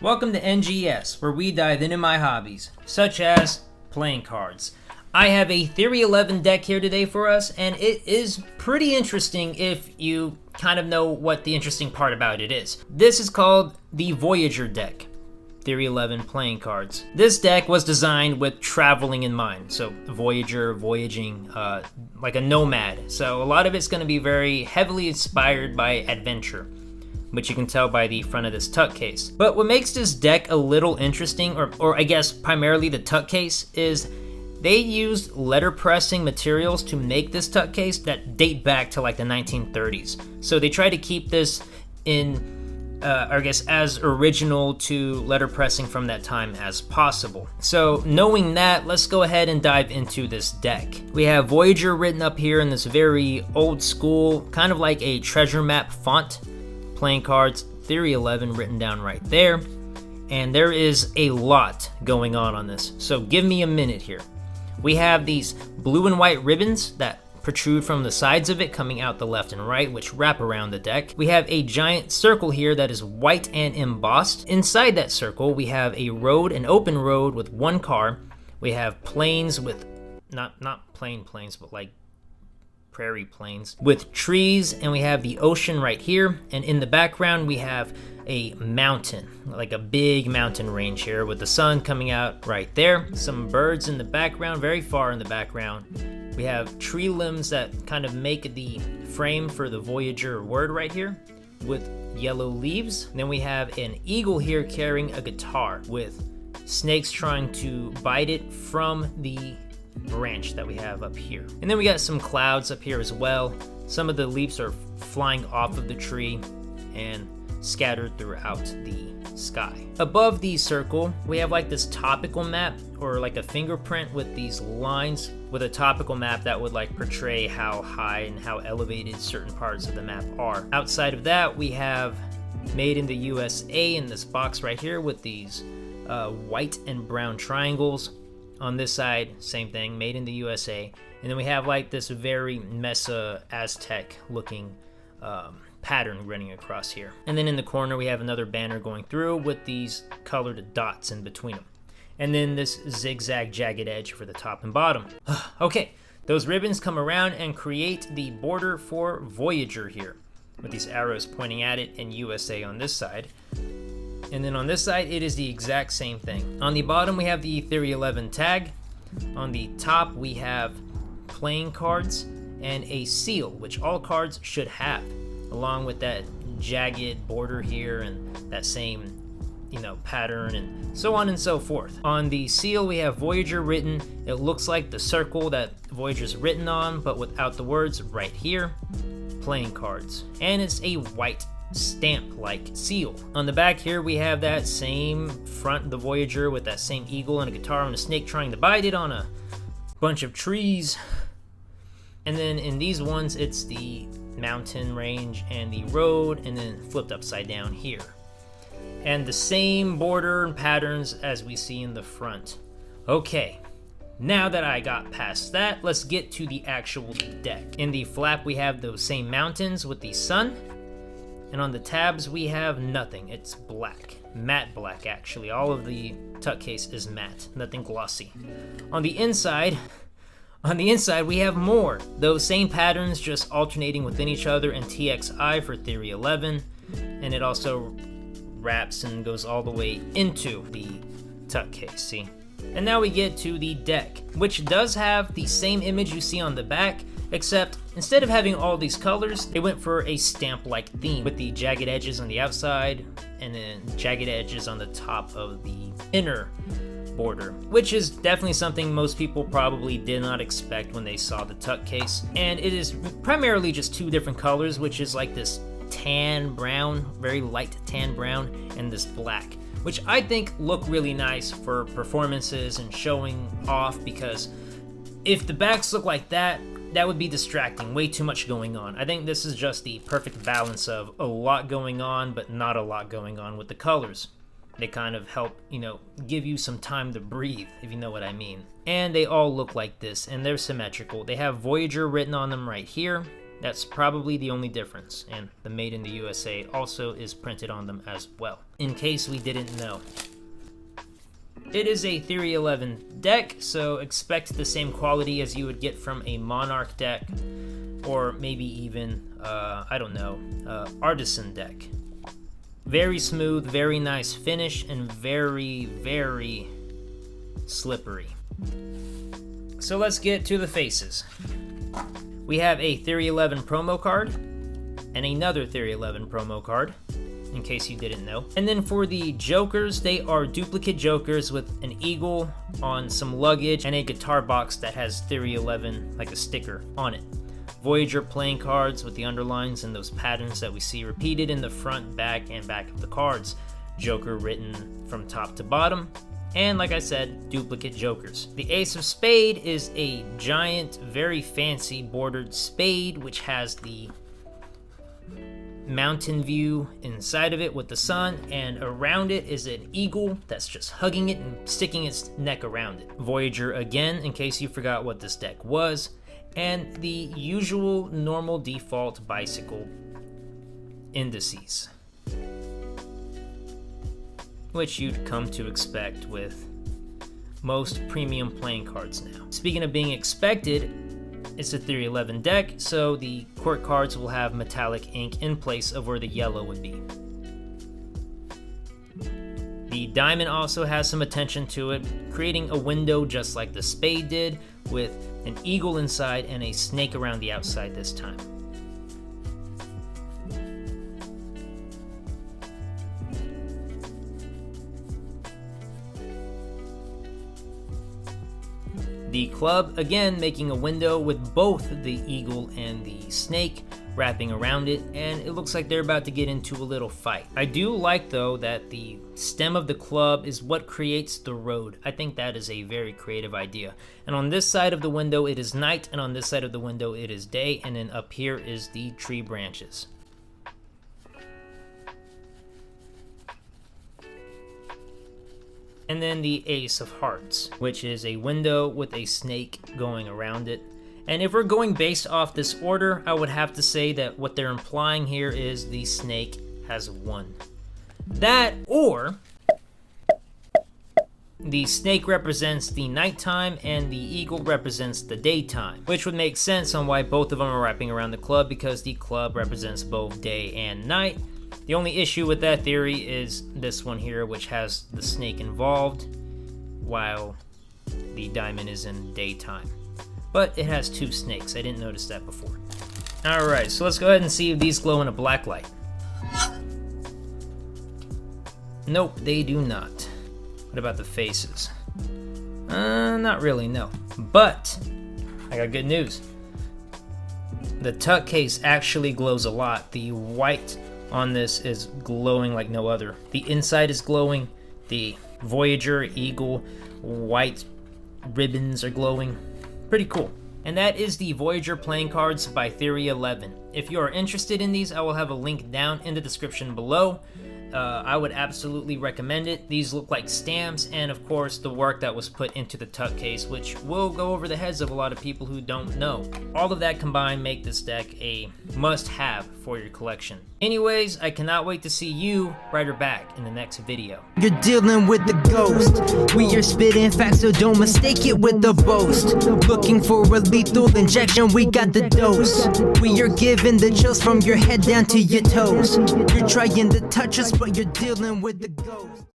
Welcome to NGS, where we dive into my hobbies, such as playing cards. I have a Theory11 deck here today for us, and it is pretty interesting if you kind of know what the interesting part about it is. This is called the Voyager Deck, Theory11 playing cards. This deck was designed with traveling in mind, so Voyager, voyaging, like a nomad. So a lot of it's going to be very heavily inspired by adventure, which you can tell by the front of this tuck case. But what makes this deck a little interesting, or I guess primarily the tuck case, is they used letterpressing materials to make this tuck case that date back to like the 1930s. So they try to keep this in, I guess, as original to letterpressing from that time as possible. So knowing that, let's go ahead and dive into this deck. We have Voyager written up here in this very old school, kind of like a treasure map font. Playing cards, Theory11 written down right there. And there is a lot going on this, so give me a minute here. We have these blue and white ribbons that protrude from the sides of it, coming out the left and right, which wrap around the deck. We have a giant circle here that is white and embossed. Inside that circle, we have a road, an open road with one car. We have plains with, not plain plains, but like prairie plains with trees, and we have the ocean right here, and in the background we have a mountain, like a big mountain range here with the sun coming out right there. Some birds in the background, very far in the background. We have tree limbs that kind of make the frame for the Voyager word right here with yellow leaves. And then we have an eagle here carrying a guitar with snakes trying to bite it from the branch that we have up here. And then we got some clouds up here as well. Some of the leaves are flying off of the tree and scattered throughout the sky. Above the circle, we have like this topical map, or like a fingerprint with these lines with a topical map that would like portray how high and how elevated certain parts of the map are. Outside of that, we have made in the USA in this box right here with these white and brown triangles. On this side, same thing, made in the USA. And then we have like this very Mesa Aztec looking pattern running across here. And then in the corner, we have another banner going through with these colored dots in between them. And then this zigzag jagged edge for the top and bottom. Okay, those ribbons come around and create the border for Voyager here, with these arrows pointing at it and USA on this side. And then on this side, it is the exact same thing. On the bottom, we have the Theory11 tag. On the top, we have playing cards and a seal, which all cards should have, along with that jagged border here and that same, pattern and so on and so forth. On the seal, we have Voyager written. It looks like the circle that Voyager's written on, but without the words right here. Playing cards. And it's a white stamp-like seal. On the back here, we have that same front, the Voyager, with that same eagle and a guitar and a snake trying to bite it on a bunch of trees. And then in these ones, it's the mountain range and the road, and then flipped upside down here. And the same border and patterns as we see in the front. Okay, now that I got past that, let's get to the actual deck. In the flap, we have those same mountains with the sun. And on the tabs, we have nothing. It's black. Matte black, actually. All of the tuck case is matte. Nothing glossy. On the inside, we have more. Those same patterns just alternating within each other in TXI for Theory11. And it also wraps and goes all the way into the tuck case, see? And now we get to the deck, which does have the same image you see on the back, except instead of having all these colors, they went for a stamp-like theme with the jagged edges on the outside and then jagged edges on the top of the inner border, which is definitely something most people probably did not expect when they saw the tuck case. And it is primarily just two different colors, which is like this tan brown, very light tan brown, and this black, which I think look really nice for performances and showing off, because if the backs look like that would be distracting, way too much going on. I think this is just the perfect balance of a lot going on, but not a lot going on with the colors. They kind of help, give you some time to breathe, if you know what I mean. And they all look like this, and they're symmetrical. They have Voyager written on them right here, That's probably the only difference, and the Made in the USA also is printed on them as well, in case we didn't know. It is a Theory11 deck, so expect the same quality as you would get from a Monarch deck, or maybe even, Artisan deck. Very smooth, very nice finish, and very, very slippery. So let's get to the faces. We have a Theory11 promo card, and another Theory11 promo card, in case you didn't know. And then for the Jokers, they are duplicate Jokers with an eagle on some luggage and a guitar box that has Theory11, like a sticker, on it. Voyager playing cards with the underlines and those patterns that we see repeated in the front, back, and back of the cards. Joker written from top to bottom. And like I said, duplicate Jokers. The Ace of Spade is a giant, very fancy bordered spade, which has the mountain view inside of it with the sun, and around it is an eagle that's just hugging it and sticking its neck around it. Voyager again, in case you forgot what this deck was, and the usual normal default bicycle indices, which you'd come to expect with most premium playing cards now. Speaking of being expected, it's a Theory11 deck, so the court cards will have metallic ink in place of where the yellow would be. The diamond also has some attention to it, creating a window just like the spade did, with an eagle inside and a snake around the outside this time. The club, again, making a window with both the eagle and the snake wrapping around it, and it looks like they're about to get into a little fight. I do like, though, that the stem of the club is what creates the road. I think that is a very creative idea. And on this side of the window, it is night, and on this side of the window, it is day, and then up here is the tree branches. And then the Ace of Hearts, which is a window with a snake going around it. And if we're going based off this order, I would have to say that what they're implying here is the snake has won. That, or the snake represents the nighttime and the eagle represents the daytime, which would make sense on why both of them are wrapping around the club, because the club represents both day and night. The only issue with that theory is this one here, which has the snake involved, while the diamond is in daytime. But it has two snakes. I didn't notice that before. Alright, so let's go ahead and see if these glow in a black light. Nope, they do not. What about the faces? Not really, no. But I got good news. The tuck case actually glows a lot. The white on this is glowing like no other. The inside is glowing. The Voyager, Eagle, white ribbons are glowing. Pretty cool. And that is the Voyager playing cards by Theory11. If you are interested in these, I will have a link down in the description below. I would absolutely recommend it. These look like stamps, and of course the work that was put into the tuck case, which will go over the heads of a lot of people who don't know. All of that combined make this deck a must-have for your collection. Anyways, I cannot wait to see you right or back in the next video. You're dealing with the ghost. We are spitting facts, so don't mistake it with the boast. Looking for a lethal injection, we got the dose. We are giving the chills from your head down to your toes. You're trying to touch us, but you're dealing with the ghost.